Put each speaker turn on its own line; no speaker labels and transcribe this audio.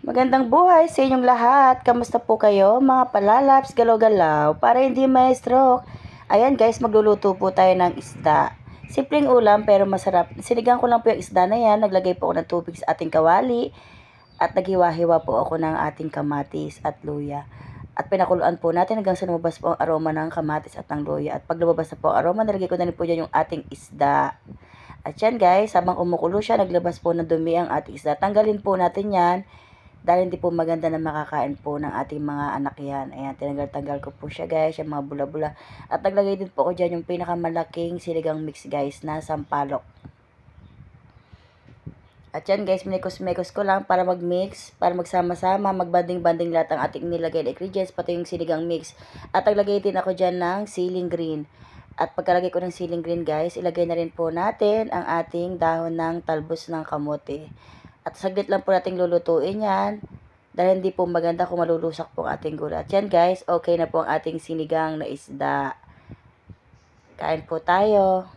Magandang buhay sa inyong lahat. Kamusta po kayo, mga palalaps, galaw-galaw, para hindi ma-stroke? Ayan guys, magluluto po tayo ng isda. Simpleng ulam pero masarap. Sinigang ko lang po yung isda na yan. Naglagay po ako ng tubig sa ating kawali. At naghiwa-hiwa po ako ng ating kamatis at luya. At pinakuluan po natin hanggang sa lumabas po ang aroma ng kamatis at ng luya. At pag lumabas na po ang aroma, nalagay ko na rin po dyan yung ating isda. At yan guys, habang umukulo siya, naglabas po ng dumi ang ating isda. Tanggalin po natin yan dahil hindi po maganda na makakain po ng ating mga anak yan. Ayan, tinanggal-tanggal ko po siya guys, yung mga bula-bula. At naglagay din po ako dyan yung pinakamalaking siligang mix guys na sampalok. At yan guys, minikos-mikos ko lang para mag-mix, para magsama-sama, magbanding-banding lahat ang ating nilagay na ingredients, pati yung siligang mix. At naglagay din ako dyan ng siling green. At pagkalagay ko ng siling green guys, ilagay na rin po natin ang ating dahon ng talbos ng kamote. At saglit lang po natin lulutuin yan. Dahil hindi po maganda kung malulusak po ang ating gulay. At yan guys, okay na po ang ating sinigang na isda. Kain po tayo.